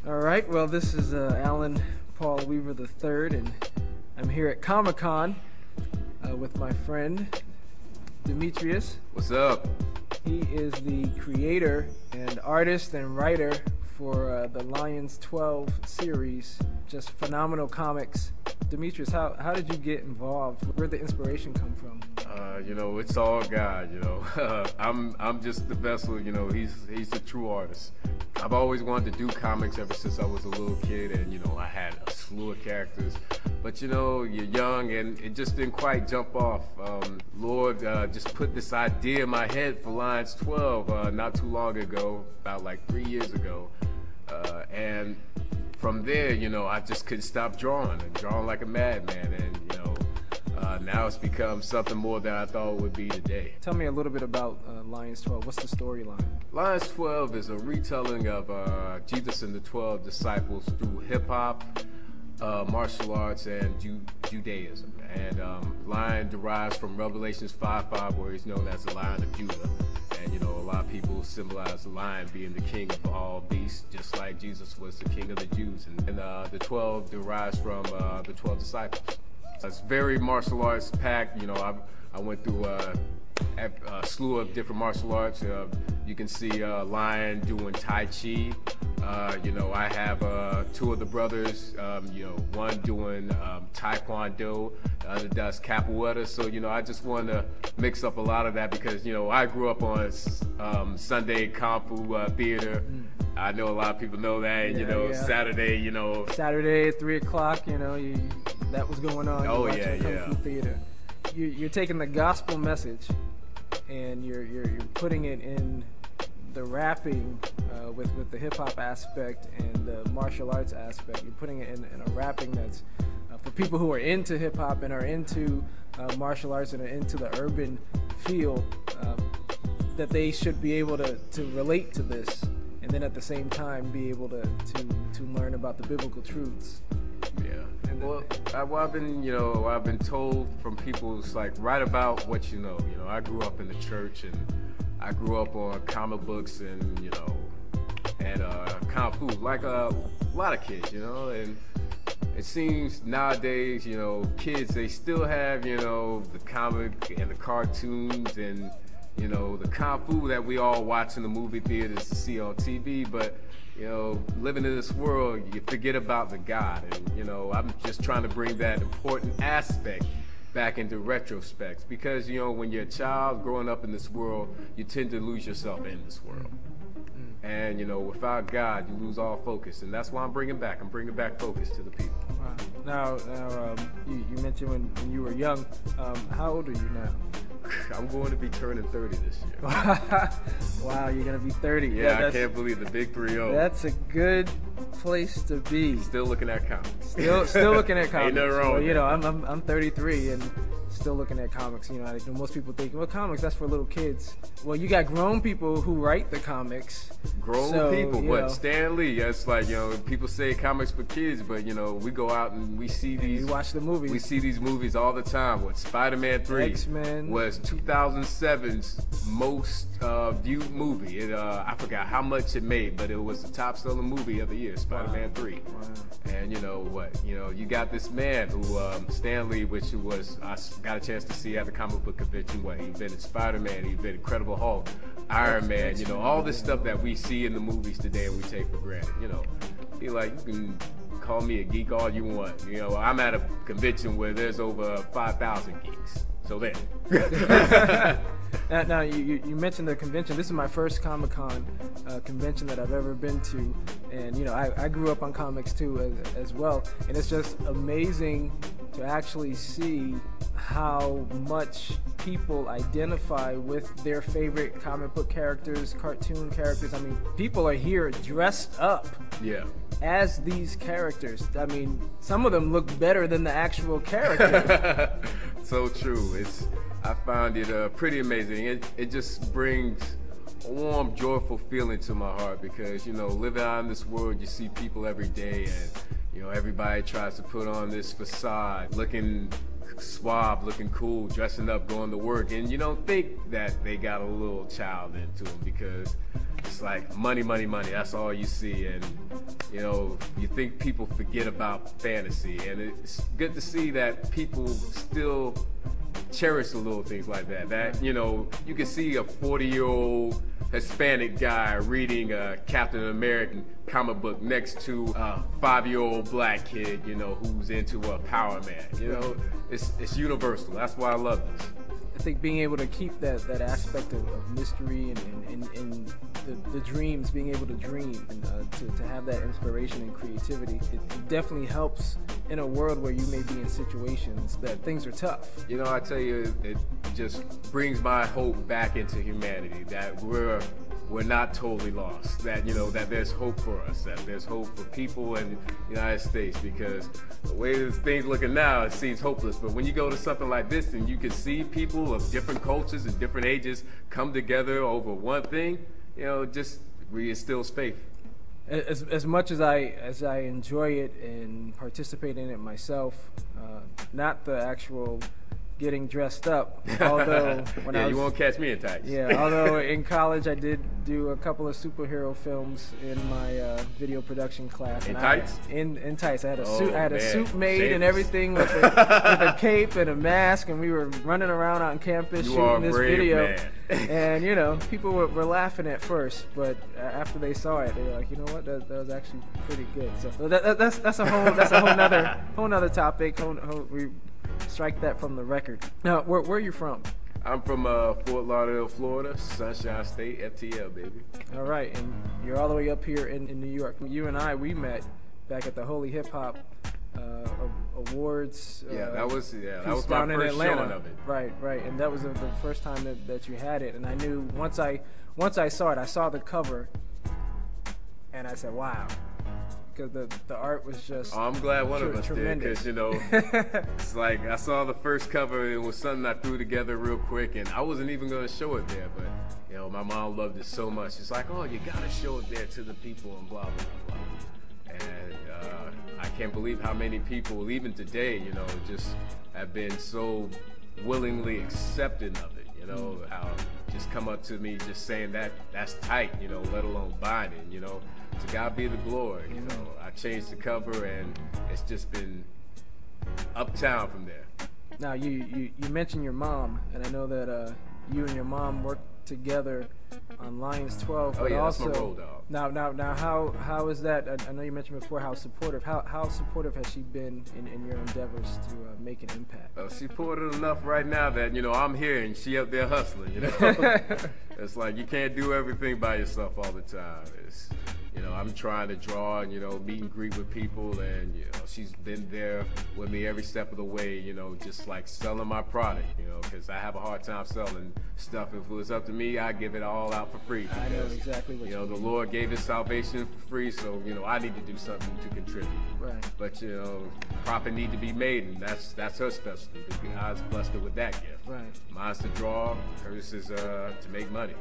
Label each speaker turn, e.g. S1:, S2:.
S1: All right, well, this is Alan Paul Weaver III, and I'm here at ComicCon with my friend Demetrius.
S2: What's up?
S1: He is the creator and artist and writer for the Lions 12 series, just phenomenal comics. Demetrius, how did you get involved? Where'd the inspiration come from?
S2: It's all God. I'm just the vessel. He's the true artist. I've always wanted to do comics ever since I was a little kid, and I had a slew of characters. But you're young, and it just didn't quite jump off. Lord just put this idea in my head for Lions 12 not too long ago, about like 3 years ago, and from there, I just couldn't stop drawing like a madman, and now it's become something more than I thought it would be today.
S1: Tell me a little bit about Lions 12. What's the storyline?
S2: Lions 12 is a retelling of Jesus and the 12 disciples through hip-hop, martial arts, and Judaism. And Lion derives from Revelations 5:5, where he's known as the Lion of Judah. And a lot of people symbolize the lion being the king of all beasts, just like Jesus was the king of the Jews. And the 12 derives from the 12 disciples. It's very martial arts packed. I went through a slew of different martial arts. You can see Lion doing Tai Chi. I have two of the brothers, one doing Taekwondo, the other does Capoeira. So, I just want to mix up a lot of that because, I grew up on Sunday Kung Fu theater. I know a lot of people know that, and, Saturday,
S1: Saturday at 3 o'clock, that was going on.
S2: Oh,
S1: yeah. Kung Fu theater. You're taking the gospel message and you're putting it in the rapping with the hip-hop aspect and the martial arts aspect. You're putting it in a rapping that's for people who are into hip-hop and are into martial arts and are into the urban feel, that they should be able to relate to this, and then at the same time be able to learn about the biblical truths.
S2: Yeah. Well, I've been told from people, it's like, write about what you know. I grew up in the church, and I grew up on comic books and Kung Fu, like a lot of kids, and it seems nowadays, kids, they still have, the comic and the cartoons and, the Kung Fu that we all watch in the movie theaters to see on TV, but living in this world, you forget about the God, and I'm just trying to bring that important aspect back into retrospects, because when you're a child growing up in this world, you tend to lose yourself in this world, and without God, you lose all focus, and that's why I'm bringing back focus to the people.
S1: Wow. Now, you mentioned when you were young. How old are you now?
S2: I'm going to be turning 30 this year.
S1: Wow, you're going to be 30.
S2: Yeah, I can't believe the big 3-0.
S1: That's a good place to be.
S2: Still looking at comics.
S1: Still looking at comics.
S2: Ain't nothing wrong with
S1: that. I'm 33 and still looking at comics. Most people think, well, comics, that's for little kids. Well, you got grown people who write the comics.
S2: Grown people, but Stan Lee, it's like, people say comics for kids, but, we go out and we see these.
S1: We watch the movies.
S2: We see these movies all the time. What, Spider-Man 3
S1: X-Men
S2: was 2007's most viewed movie. I forgot how much it made, but it was the top selling movie of the year, Spider-Man 3.
S1: Wow.
S2: And you got this man who, Stan Lee, which was, I got a chance to see at the comic book convention, he invented Spider-Man, he invented Incredible Hulk, Iron Man, all this stuff that we see in the movies today and we take for granted. Be like, you can call me a geek all you want. I'm at a convention where there's over 5,000 geeks. So there.
S1: Now you mentioned the convention. This is my first Comic-Con convention that I've ever been to, and I grew up on comics too as well, and it's just amazing to actually see how much people identify with their favorite comic book characters, cartoon characters. I mean, people are here dressed up as these characters. I mean, some of them look better than the actual characters.
S2: So true. I find it pretty amazing. It just brings a warm, joyful feeling to my heart because, living out in this world, you see people every day and, everybody tries to put on this facade, looking suave, looking cool, dressing up, going to work, and you don't think that they got a little child into them because it's like money, money, money. That's all you see, and you know, you think people forget about fantasy, and it's good to see that people still cherish the little things like that. That, you know, you can see a 40-year-old Hispanic guy reading a Captain American comic book next to a 5-year-old black kid, you know, who's into a Power Man. You know, it's universal. That's why I love this.
S1: I think being able to keep that aspect of mystery and the dreams, being able to dream and to have that inspiration and creativity, it definitely helps in a world where you may be in situations that things are tough.
S2: You know, I tell you, it just brings my hope back into humanity, that we're not totally lost, that, you know, that there's hope for us, that there's hope for people in the United States, because the way things looking now, it seems hopeless. But when you go to something like this and you can see people of different cultures and different ages come together over one thing, you know, just reinstills faith.
S1: As much as I enjoy it and participate in it myself, not the actual getting dressed up, although when
S2: you won't catch me in tights.
S1: Yeah, although in college I did do a couple of superhero films in my video production class.
S2: In tights?
S1: In tights. I had a suit. I had a suit made
S2: Shameless.
S1: and everything with a cape and a mask, and we were running around on campus shooting this video.
S2: Man.
S1: And you know, people were laughing at first, but after they saw it, they were like, you know what, that was actually pretty good. So that's a whole nother topic. We strike that from the record. Now, where are you from?
S2: I'm from Fort Lauderdale, Florida, Sunshine State, FTL, baby.
S1: All right, and you're all the way up here in New York. You and we met back at the Holy Hip Hop Awards.
S2: That was
S1: down
S2: my
S1: in
S2: first
S1: Atlanta.
S2: showing of it.
S1: Right, and that was the first time that you had it. And I knew once I saw it, I saw the cover, and I said, wow. Because the art was just
S2: I'm glad one of us
S1: tremendous.
S2: did, because, you know, it's like I saw the first cover, it was something I threw together real quick, and I wasn't even going to show it there, but, you know, my mom loved it so much. It's like, oh, you got to show it there to the people and blah, blah, blah. And I can't believe how many people, even today, you know, just have been so willingly accepting of it, you know, how just come up to me just saying that's tight, you know, let alone buying it, you know. To God be the glory, you know. I changed the cover, and it's just been uptown from there.
S1: Now, you mentioned your mom, and I know that you and your mom worked together on Lions 12.
S2: Oh, yeah,
S1: also,
S2: that's my road dog.
S1: Now, how is that? I know you mentioned before how supportive. How supportive has she been in your endeavors to make an impact?
S2: She's supportive enough right now that, you know, I'm here and she up there hustling, you know. It's like you can't do everything by yourself all the time. It's, you know, I'm trying to draw and, you know, meet and greet with people, and, you know, she's been there with me every step of the way, you know, just like selling my product, you know, because I have a hard time selling stuff. If it was up to me, I'd give it all out for free. Because,
S1: I know exactly what
S2: you know, the Lord gave his salvation for free, so, you know, I need to do something to contribute.
S1: Right.
S2: But, you know, profit need to be made, and that's her specialty. God's blessed her with that gift.
S1: Right.
S2: Mine's to draw, hers is to make money.